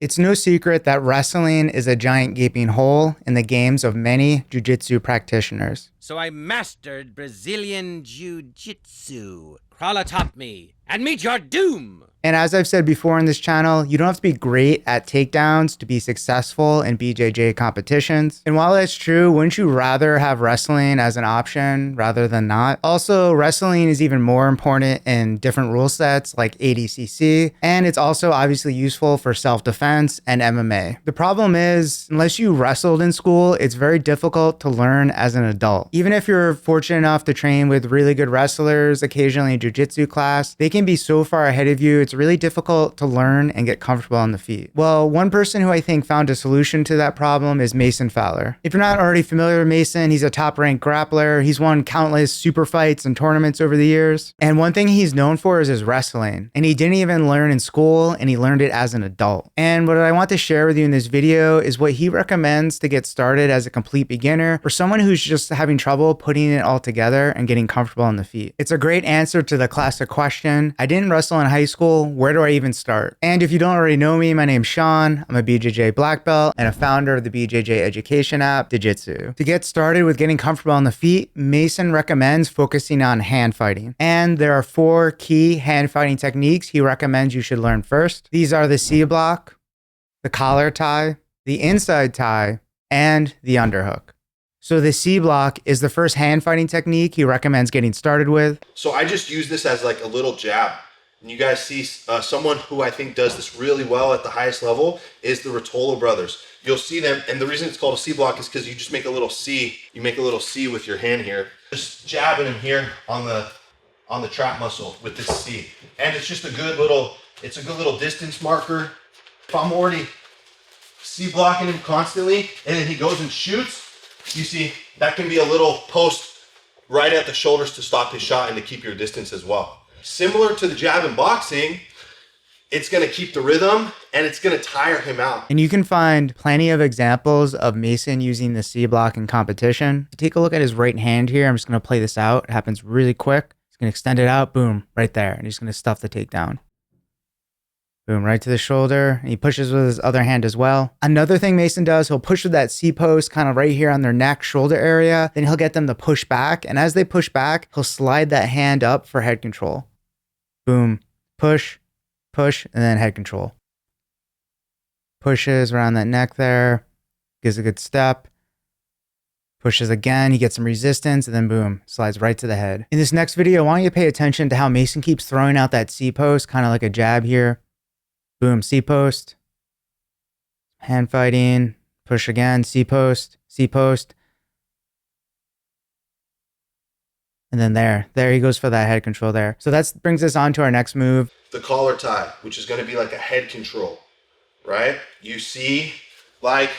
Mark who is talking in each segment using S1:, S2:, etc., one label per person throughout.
S1: It's no secret that wrestling is a giant gaping hole in the games of many jiu-jitsu practitioners.
S2: So I mastered Brazilian Jiu-Jitsu. Crawl atop me and meet your doom.
S1: And as I've said before in this channel, you don't have to be great at takedowns to be successful in BJJ competitions. And while that's true, wouldn't you rather have wrestling as an option rather than not? Also, wrestling is even more important in different rule sets like ADCC, and it's also obviously useful for self-defense and MMA. The problem is, unless you wrestled in school, it's very difficult to learn as an adult. Even if you're fortunate enough to train with really good wrestlers, occasionally in jiu-jitsu class, they can be so far ahead of you, it's really difficult to learn and get comfortable on the feet. Well, one person who I think found a solution to that problem is Mason Fowler. If you're not already familiar with Mason, he's a top-ranked grappler. He's won countless super fights and tournaments over the years. And one thing he's known for is his wrestling. And he didn't even learn in school, and he learned it as an adult. And what I want to share with you in this video is what he recommends to get started as a complete beginner or someone who's just having trouble putting it all together and getting comfortable on the feet. It's a great answer to the classic question, I didn't wrestle in high school, where do I even start? And if you don't already know me, my name's Sean. I'm a BJJ black belt and a founder of the BJJ education app, Jiu-Jitsu. To get started with getting comfortable on the feet, Mason recommends focusing on hand fighting. And there are 4 key hand fighting techniques he recommends you should learn first. These are the C block, the collar tie, the inside tie, and the underhook. So the C block is the first hand fighting technique he recommends getting started with.
S3: So I just use this as like a little jab. And you guys see someone who I think does this really well at the highest level is the Rotolo brothers. You'll see them, and the reason it's called a C block is because you just make a little C. You make a little C with your hand here. Just jabbing him here on the trap muscle with this C. And it's just a good little distance marker. If I'm already C blocking him constantly, and then he goes and shoots, you see, that can be a little post right at the shoulders to stop his shot and to keep your distance as well. Similar to the jab in boxing, it's going to keep the rhythm and it's going to tire him out.
S1: And you can find plenty of examples of Mason using the C block in competition. Take a look at his right hand here. I'm just going to play this out. It happens really quick. He's going to extend it out. Boom, right there. And he's going to stuff the takedown. Boom, right to the shoulder. And he pushes with his other hand as well. Another thing Mason does, he'll push with that C post kind of right here on their neck, shoulder area. Then he'll get them to push back. And as they push back, he'll slide that hand up for head control. Boom, push, push, and then head control. Pushes around that neck there. Gives a good step. Pushes again, he gets some resistance, and then boom, slides right to the head. In this next video, I want you to pay attention to how Mason keeps throwing out that C post, kind of like a jab here. Boom, C post. Hand fighting. Push again, C post, C post. And then there he goes for that head control there. So that brings us on to our next move.
S3: The collar tie, which is going to be like a head control, right? You see, like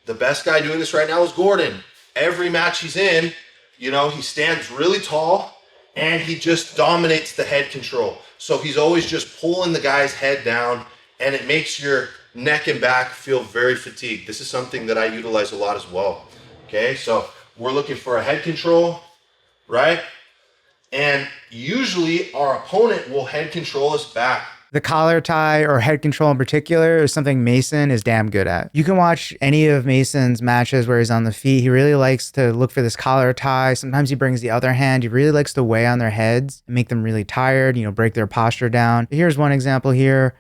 S3: the best guy doing this right now is Gordon. Every match he's in, you know, he stands really tall and he just dominates the head control. So he's always just pulling the guy's head down, and it makes your neck and back feel very fatigued. This is something that I utilize a lot as well. Okay, so we're looking for a head control, right? And usually our opponent will head control us back.
S1: The collar tie or head control in particular is something Mason is damn good at. You can watch any of Mason's matches where he's on the feet. He really likes to look for this collar tie. Sometimes he brings the other hand. He really likes to weigh on their heads and make them really tired, you know, break their posture down. Here's one example here.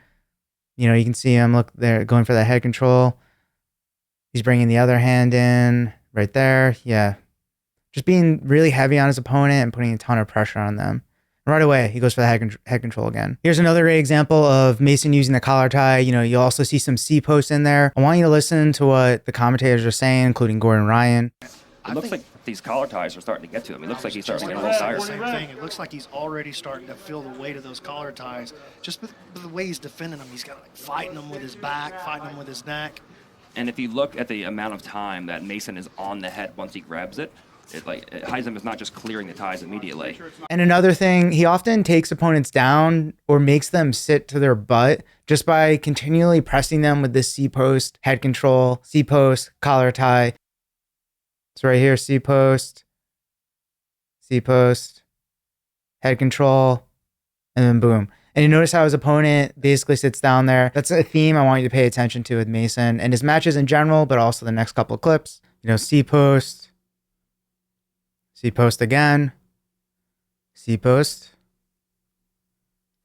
S1: You know, you can see him, look there, going for that head control. He's bringing the other hand in right there. Yeah. Just being really heavy on his opponent and putting a ton of pressure on them. Right away, he goes for the head control again. Here's another great example of Mason using the collar tie. You know, you'll also see some C posts in there. I want you to listen to what the commentators are saying, including Gordon Ryan.
S4: It looks like these collar ties are starting to get to him. It looks like he's starting to get a little tired.
S5: Same thing. It looks like he's already starting to feel the weight of those collar ties. Just with the way he's defending them, he's got like fighting them with his back, fighting them with his neck.
S4: And if you look at the amount of time that Mason is on the head once he grabs it, Heisem is not just clearing the ties immediately.
S1: And another thing, he often takes opponents down or makes them sit to their butt just by continually pressing them with this C post, head control, C post, collar tie. So right here, C post, head control, and then boom. And you notice how his opponent basically sits down there. That's a theme I want you to pay attention to with Mason and his matches in general, but also the next couple of clips. You know, C-post again, C-post.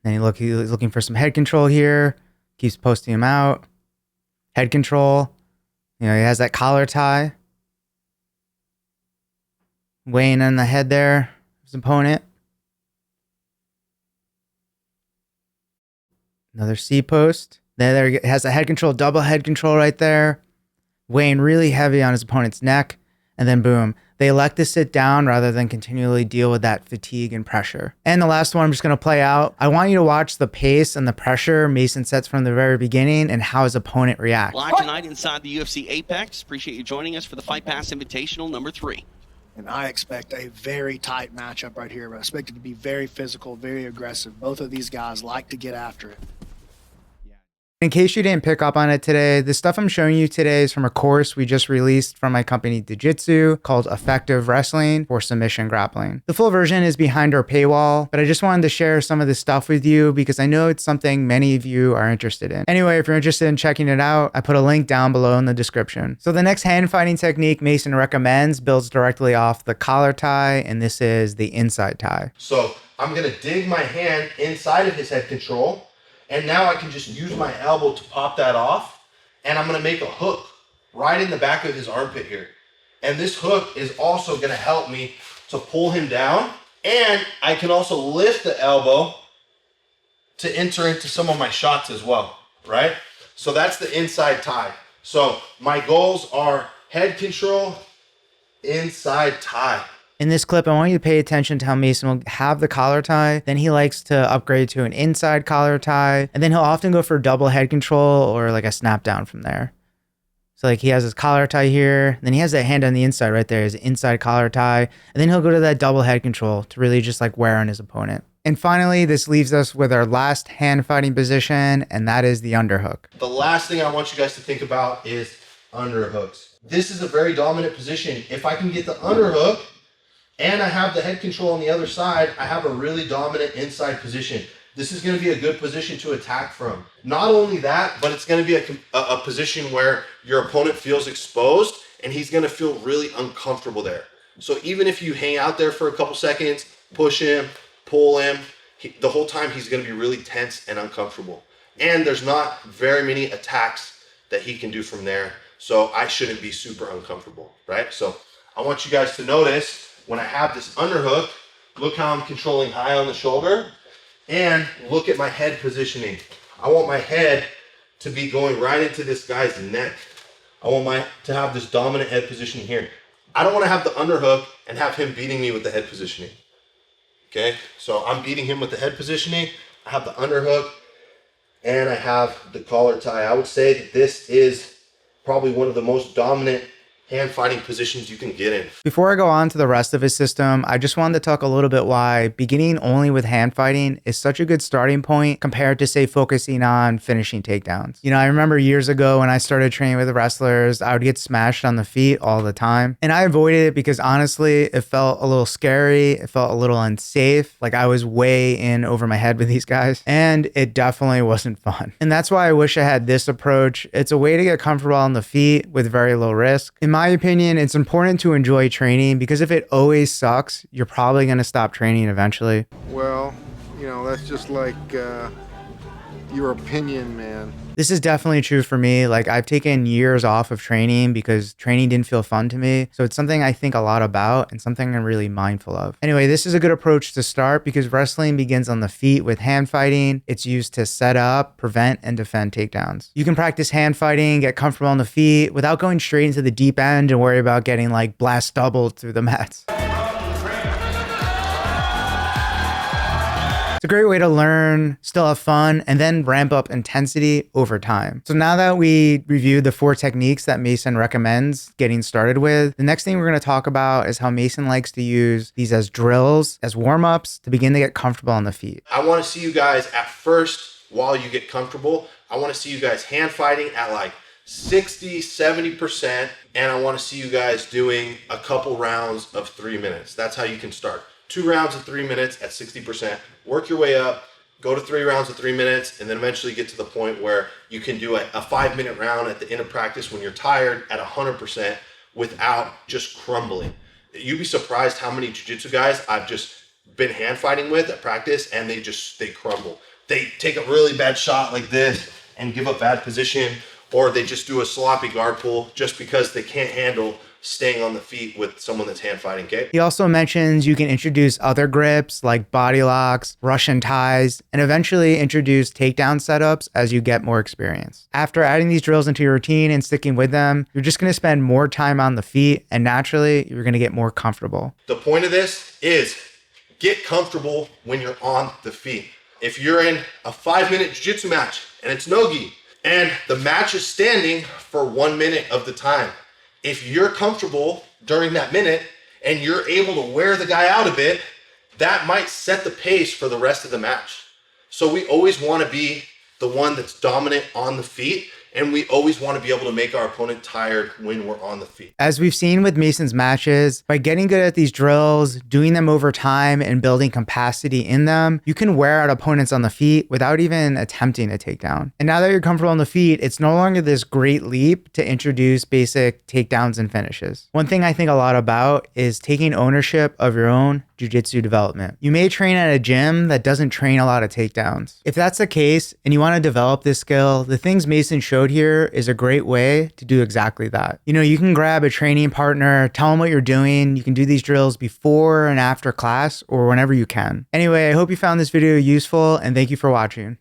S1: Then he's looking for some head control here. Keeps posting him out. Head control. You know, he has that collar tie. Weighing on the head there, his opponent. Another C-post. There he has a head control, double head control right there. Weighing really heavy on his opponent's neck. And then boom, they elect to sit down rather than continually deal with that fatigue and pressure. And the last one I'm just going to play out. I want you to watch the pace and the pressure Mason sets from the very beginning and how his opponent reacts.
S6: Live tonight inside the UFC Apex. Appreciate you joining us for the Fight Pass Invitational number 3.
S5: And I expect a very tight matchup right here. I expect it to be very physical, very aggressive. Both of these guys like to get after it.
S1: In case you didn't pick up on it today, the stuff I'm showing you today is from a course we just released from my company Jiu-Jitsu called Effective Wrestling for Submission Grappling. The full version is behind our paywall, but I just wanted to share some of this stuff with you because I know it's something many of you are interested in. Anyway, if you're interested in checking it out, I put a link down below in the description. So the next hand fighting technique Mason recommends builds directly off the collar tie, and this is the inside tie.
S3: So I'm going to dig my hand inside of his head control. And now I can just use my elbow to pop that off. And I'm going to make a hook right in the back of his armpit here. And this hook is also going to help me to pull him down. And I can also lift the elbow to enter into some of my shots as well, right? So that's the inside tie. So my goals are head control, inside tie.
S1: In this clip, I want you to pay attention to how Mason will have the collar tie. Then he likes to upgrade to an inside collar tie. And then he'll often go for double head control or like a snap down from there. So like he has his collar tie here. Then he has that hand on the inside right there, his inside collar tie. And then he'll go to that double head control to really just like wear on his opponent. And finally, this leaves us with our last hand fighting position, and that is the underhook.
S3: The last thing I want you guys to think about is underhooks. This is a very dominant position. If I can get the underhook, and I have the head control on the other side, I have a really dominant inside position. This is going to be a good position to attack from. Not only that, but it's going to be a position where your opponent feels exposed and he's going to feel really uncomfortable there. So even if you hang out there for a couple seconds, push him, pull him, the whole time he's going to be really tense and uncomfortable. And there's not very many attacks that he can do from there. So I shouldn't be super uncomfortable, right? So I want you guys to notice when I have this underhook, look how I'm controlling high on the shoulder and look at my head positioning. I want my head to be going right into this guy's neck. I want to have this dominant head positioning here. I don't want to have the underhook and have him beating me with the head positioning. Okay, so I'm beating him with the head positioning. I have the underhook and I have the collar tie. I would say that this is probably one of the most dominant hand fighting positions you can get in.
S1: Before I go on to the rest of his system, I just wanted to talk a little bit why beginning only with hand fighting is such a good starting point compared to, say, focusing on finishing takedowns. You know, I remember years ago when I started training with the wrestlers, I would get smashed on the feet all the time. And I avoided it because honestly, it felt a little scary. It felt a little unsafe. Like I was way in over my head with these guys. And it definitely wasn't fun. And that's why I wish I had this approach. It's a way to get comfortable on the feet with very low risk. In my opinion, it's important to enjoy training because if it always sucks, you're probably going to stop training eventually.
S7: Well, you know, that's just like your opinion, man.
S1: This is definitely true for me. Like I've taken years off of training because training didn't feel fun to me. So it's something I think a lot about and something I'm really mindful of. Anyway, this is a good approach to start because wrestling begins on the feet with hand fighting. It's used to set up, prevent, and defend takedowns. You can practice hand fighting, get comfortable on the feet without going straight into the deep end and worry about getting like blast doubled through the mats. It's a great way to learn, still have fun, and then ramp up intensity over time. So now that we reviewed the 4 techniques that Mason recommends getting started with, the next thing we're going to talk about is how Mason likes to use these as drills, as warm-ups to begin to get comfortable on the feet.
S3: I want to see you guys at first, while you get comfortable, I want to see you guys hand fighting at like 60, 70%, and I want to see you guys doing a couple rounds of 3 minutes. That's how you can start. 2 rounds of 3 minutes at 60%. Work your way up, go to 3 rounds of 3 minutes, and then eventually get to the point where you can do a 5-minute round at the end of practice when you're tired at 100% without just crumbling. You'd be surprised how many jiu-jitsu guys I've just been hand fighting with at practice, and they crumble. They take a really bad shot like this and give up bad position, or they just do a sloppy guard pull just because they can't handle staying on the feet with someone that's hand fighting, okay?
S1: He also mentions you can introduce other grips like body locks, Russian ties, and eventually introduce takedown setups as you get more experience. After adding these drills into your routine and sticking with them, you're just going to spend more time on the feet, and naturally, you're going to get more comfortable.
S3: The point of this is get comfortable when you're on the feet. If you're in a 5-minute jiu-jitsu match and it's no-gi, and the match is standing for 1 minute of the time, if you're comfortable during that minute and you're able to wear the guy out a bit, that might set the pace for the rest of the match. So we always want to be the one that's dominant on the feet, and we always want to be able to make our opponent tired when we're on the feet.
S1: As we've seen with Mason's matches, by getting good at these drills, doing them over time, and building capacity in them, you can wear out opponents on the feet without even attempting a takedown. And now that you're comfortable on the feet, it's no longer this great leap to introduce basic takedowns and finishes. One thing I think a lot about is taking ownership of your own jiu-jitsu development. You may train at a gym that doesn't train a lot of takedowns. If that's the case and you want to develop this skill, the things Mason showed here is a great way to do exactly that. You know, you can grab a training partner, tell them what you're doing. You can do these drills before and after class or whenever you can. Anyway, I hope you found this video useful, and thank you for watching.